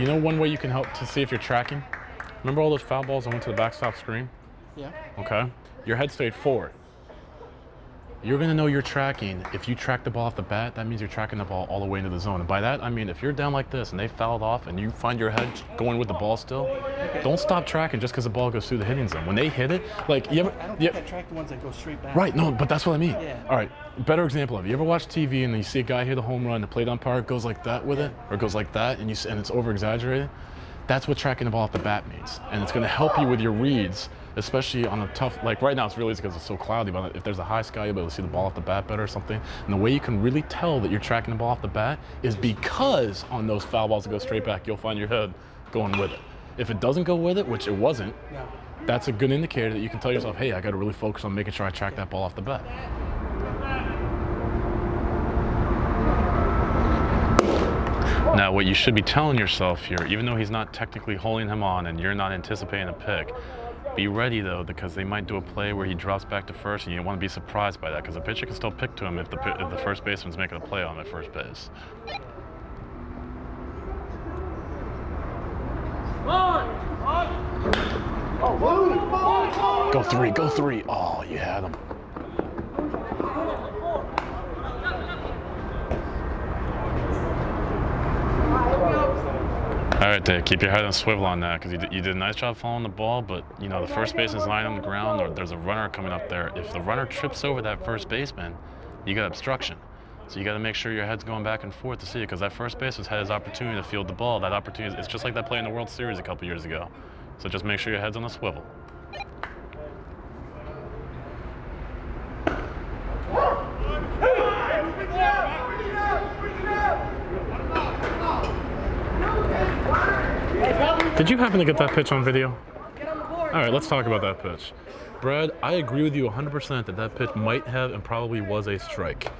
you know one way you can help to see if you're tracking? Remember all those foul balls that went to the backstop screen? Yeah. Okay. Your head stayed forward. You're going to know you're tracking. If you track the ball off the bat, that means you're tracking the ball all the way into the zone. And by that, I mean if you're down like this and they fouled off and you find your head going with the ball still, don't stop tracking just because the ball goes through the hitting zone. When they hit it, like you ever... I don't think I track the ones that go straight back. Right, no, but that's what I mean. Yeah. All right, better example of it. You ever watch TV and you see a guy hit a home run, the plate umpire goes like that with it, or goes like that, and it's over-exaggerated? That's what tracking the ball off the bat means. And it's going to help you with your reads, especially on a tough, like right now it's really easy because it's so cloudy, but if there's a high sky, you'll be able to see the ball off the bat better or something. And the way you can really tell that you're tracking the ball off the bat is because on those foul balls that go straight back, you'll find your head going with it. If it doesn't go with it, which it wasn't, that's a good indicator that you can tell yourself, hey, I got to really focus on making sure I track that ball off the bat. Now, what you should be telling yourself here, even though he's not technically holding him on and you're not anticipating a pick, be ready though, because they might do a play where he drops back to first and you don't want to be surprised by that, because the pitcher can still pick to him if the first baseman's making a play on him at first base. Go three, go three. Oh, you had him. All right, Dave, keep your head on swivel on that, because you did a nice job following the ball, but, you know, the first baseman's lying on the ground or there's a runner coming up there. If the runner trips over that first baseman, you got obstruction. So you got to make sure your head's going back and forth to see it, because that first baseman's had his opportunity to field the ball. That opportunity, it's just like that play in the World Series a couple years ago. So just make sure your head's on a swivel. Did you happen to get that pitch on video? All right, let's talk about that pitch. Brad, I agree with you 100% that that pitch might have and probably was a strike.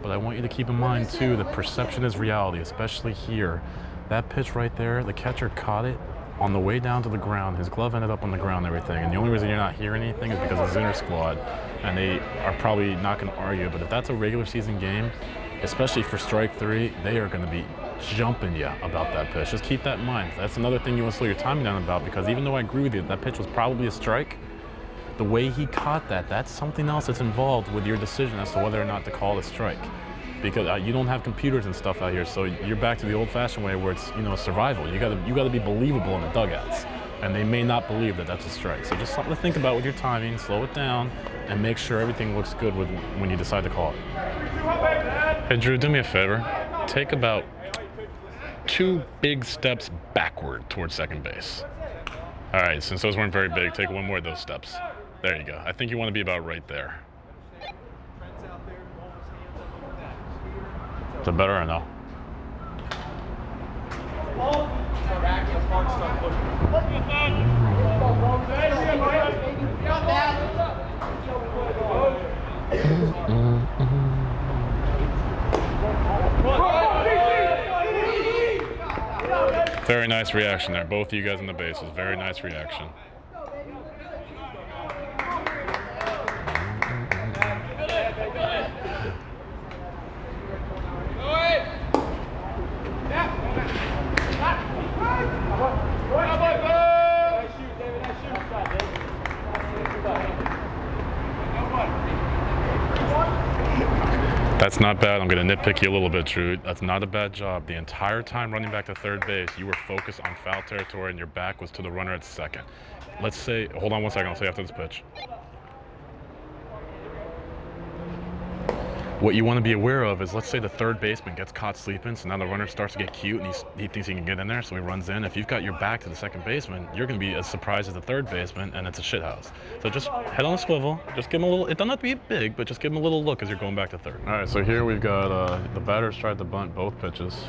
But I want you to keep in mind, too, that perception is reality, especially here. That pitch right there, the catcher caught it on the way down to the ground. His glove ended up on the ground and everything. And the only reason you're not hearing anything is because it's inter squad. And they are probably not going to argue. But if that's a regular season game, especially for strike three, they are going to be jumping you about that pitch. Just keep that in mind. That's another thing you want to slow your timing down about, because even though I agree with you that pitch was probably a strike, the way he caught that, that's something else that's involved with your decision as to whether or not to call a strike. Because you don't have computers and stuff out here, so you're back to the old-fashioned way where it's, you know, survival. You gotta be believable in the dugouts, and they may not believe that that's a strike. So just something to think about with your timing. Slow it down and make sure everything looks good when you decide to call it. Hey Drew, do me a favor. Take about 2 big steps backward towards second base. All right, since those weren't very big, take 1 more of those steps. There you go. I think you want to be about right there. Is it better or no? Very nice reaction there. Both of you guys on the bases. Very nice reaction. That's not bad. I'm going to nitpick you a little bit, Drew. That's not a bad job. The entire time running back to third base, you were focused on foul territory and your back was to the runner at second. Let's say, hold on 1 second, I'll say after this pitch. What you want to be aware of is, let's say the third baseman gets caught sleeping, so now the runner starts to get cute and he thinks he can get in there, so he runs in. If you've got your back to the second baseman, you're going to be as surprised as the third baseman, and it's a shithouse. So just head on a swivel, just give him a little, it doesn't have to be big, but just give him a little look as you're going back to third. All right, so here we've got the batter's tried to bunt both pitches.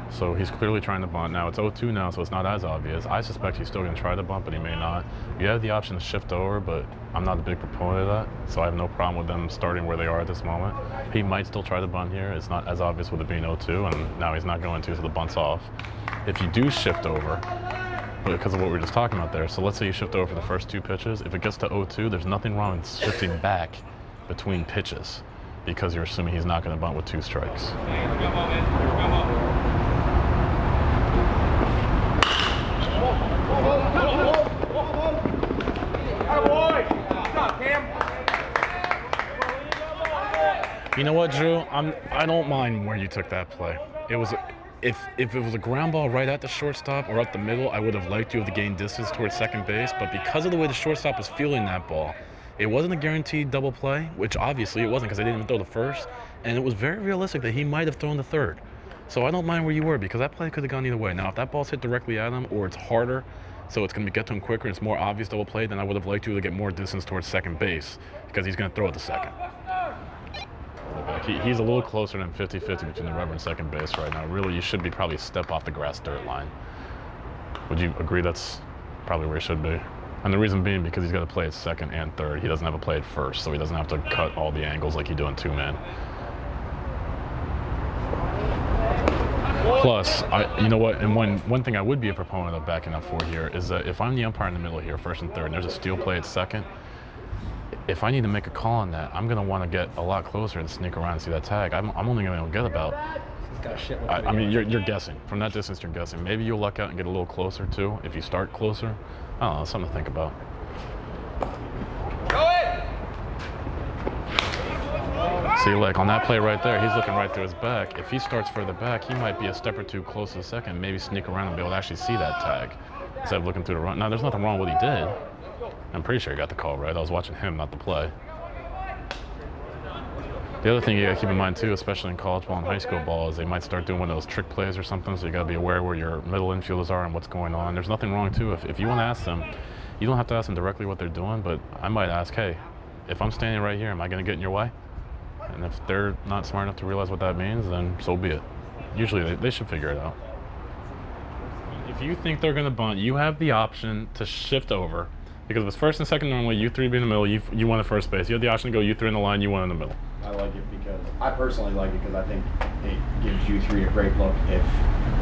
So he's clearly trying to bunt. Now it's 0-2 now, so it's not as obvious. I suspect he's still going to try to bunt, but he may not. You have the option to shift over, but I'm not a big proponent of that, so I have no problem with them starting where they are at this moment. He might still try to bunt here. It's not as obvious with it being 0-2, and now he's not going to, so the bunt's off. If you do shift over, because of what we were just talking about there, so let's say you shift over for the first 2 pitches. If it gets to 0-2, there's nothing wrong with shifting back between pitches, because you're assuming he's not going to bunt with 2 strikes. You know what, Drew? I don't mind where you took that play. It was if it was a ground ball right at the shortstop or up the middle, I would have liked you to gain distance towards second base. But because of the way the shortstop was fielding that ball, it wasn't a guaranteed double play, which obviously it wasn't because they didn't even throw the first, and it was very realistic that he might have thrown the third. So I don't mind where you were because that play could have gone either way. Now, if that ball's hit directly at him or it's harder, so it's going to get to him quicker and it's more obvious double play, then I would have liked you to get more distance towards second base because he's going to throw it to second. He's a little closer than 50-50 between the rubber and second base right now. Really, you should be probably a step off the grass dirt line. Would you agree that's probably where he should be? And the reason being because he's got to play at second and third. He doesn't have to play at first, so he doesn't have to cut all the angles like you do in two-man. Plus, you know what, and one thing I would be a proponent of backing up for here is that if I'm the umpire in the middle here, first and third, and there's a steal play at second, if I need to make a call on that, I'm going to want to get a lot closer and sneak around and see that tag. I'm only going to get about, I mean, you're guessing. From that distance, you're guessing. Maybe you'll luck out and get a little closer, too, if you start closer. I don't know, something to think about. See, like on that play right there, he's looking right through his back. If he starts further back, he might be a step or two close to the second, maybe sneak around and be able to actually see that tag instead of looking through the run. Now, there's nothing wrong with what he did. I'm pretty sure he got the call right. I was watching him, not the play. The other thing you gotta keep in mind too, especially in college ball and high school ball, is they might start doing one of those trick plays or something, so you gotta be aware where your middle infielders are and what's going on. There's nothing wrong too. If you wanna ask them, you don't have to ask them directly what they're doing, but I might ask, hey, if I'm standing right here, am I gonna get in your way? And if they're not smart enough to realize what that means, then so be it. Usually they should figure it out. If you think they're gonna bunt, you have the option to shift over. Because if it's first and second, normally you three be in the middle, you want at first base. You have the option to go you three in the line, you one in the middle. I like it because I personally like it because I think it gives you three a great look if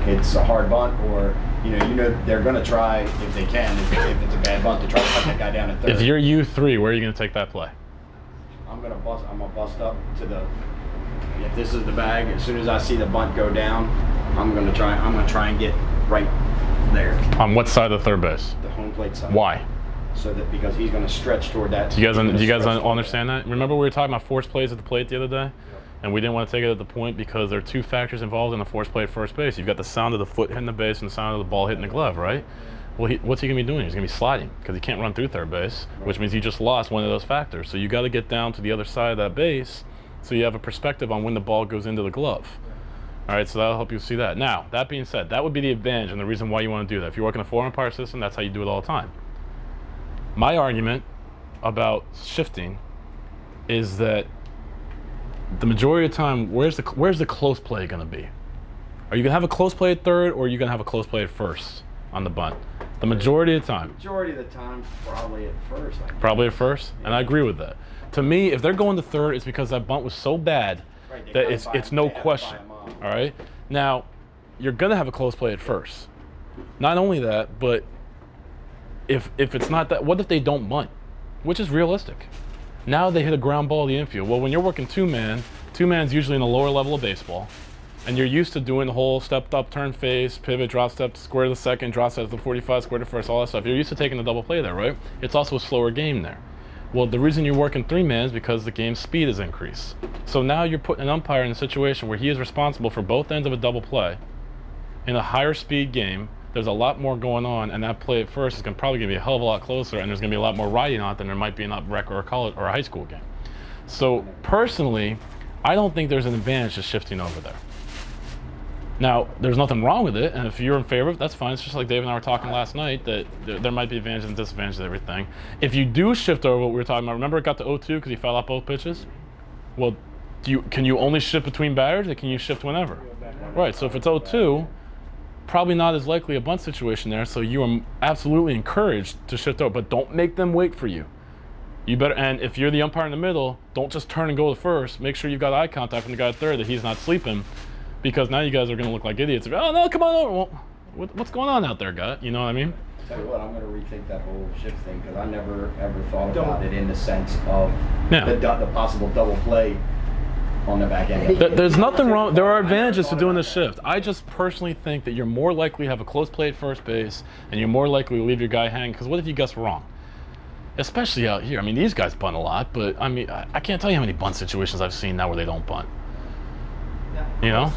it's a hard bunt or you know they're going to try if they can if it's a bad bunt to try to cut that guy down at third. If you're you three, where are you going to take that play? I'm gonna bust up to the. If this is the bag, as soon as I see the bunt go down, I'm gonna try and get right there. On what side of the third base? The home plate side. Why? So that because he's going to stretch toward that. Do you guys understand that? Remember we were talking about force plays at the plate the other day? And we didn't want to take it at the point because there are two factors involved in the force play at first base. You've got the sound of the foot hitting the base and the sound of the ball hitting the glove, right? Well, what's he going to be doing? He's going to be sliding because he can't run through third base, which means you just lost one of those factors. So you got to get down to the other side of that base so you have a perspective on when the ball goes into the glove. All right, so that'll help you see that. Now, that being said, that would be the advantage and the reason why you want to do that. If you're working a 4-umpire system, that's how you do it all the time. My argument about shifting is that the majority of the time, where's the close play going to be? Are you going to have a close play at third, or are you going to have a close play at first on the bunt? The majority of the time. Majority of the time, probably at first. Probably at first, yeah. And I agree with that. To me, if they're going to third, it's because that bunt was so bad that it's no question. All right. Now, you're going to have a close play at first. Not only that, but if it's not that, what if they don't bunt? Which is realistic. Now they hit a ground ball to the infield. Well, when you're working two-man's usually in the lower level of baseball, and you're used to doing the whole stepped up, turn face, pivot, drop step, square to the second, drop step to the 45, square to first, all that stuff. You're used to taking the double play there, right? It's also a slower game there. Well, the reason you're working three-man is because the game's speed is increased. So now you're putting an umpire in a situation where he is responsible for both ends of a double play. In a higher speed game, there's a lot more going on, and that play at first is probably going to be a hell of a lot closer, and there's going to be a lot more riding on it than there might be in a rec or a college or a high school game. So personally, I don't think there's an advantage to shifting over there. Now, there's nothing wrong with it, and if you're in favor of it, that's fine. It's just like Dave and I were talking last night that there might be advantages and disadvantages to everything. If you do shift over what we were talking about, remember it got to 0-2 because he fouled out both pitches? Well, can you only shift between batters, or can you shift whenever? Right, so if it's 0-2, probably not as likely a bunt situation there, so you are absolutely encouraged to shift over, but don't make them wait for you. You better, and if you're the umpire in the middle, don't just turn and go to first. Make sure you've got eye contact from the guy at third that he's not sleeping, because now you guys are going to look like idiots. Oh no, come on over. Well, what's going on out there, guy? You know what I mean? Tell you what, I'm going to rethink that whole shift thing because I never ever thought about it in the sense of the possible double play on the back end. There's nothing wrong. There are advantages to doing this shift. I just personally think that you're more likely to have a close play at first base, and you're more likely to leave your guy hanging. Because what if you guess wrong? Especially out here. I mean, these guys bunt a lot, but I mean, I can't tell you how many bunt situations I've seen now where they don't bunt. You know?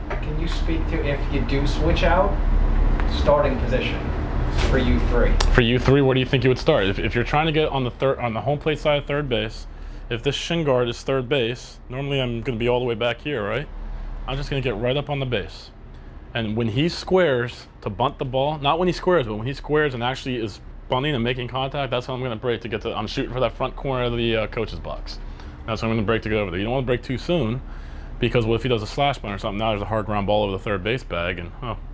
Can you speak to if you do switch out, starting position for you three? For you three, where do you think you would start? If you're trying to get on the home plate side of third base, if this shin guard is third base, normally I'm going to be all the way back here, right? I'm just going to get right up on the base. And when he squares to bunt the ball, not when he squares, but when he squares and actually is bunting and making contact, that's when I'm going to break to get to, I'm shooting for that front corner of the coach's box. That's when I'm going to break to get over there. You don't want to break too soon, because what if he does a slash bunt or something, now there's a hard ground ball over the third base bag, and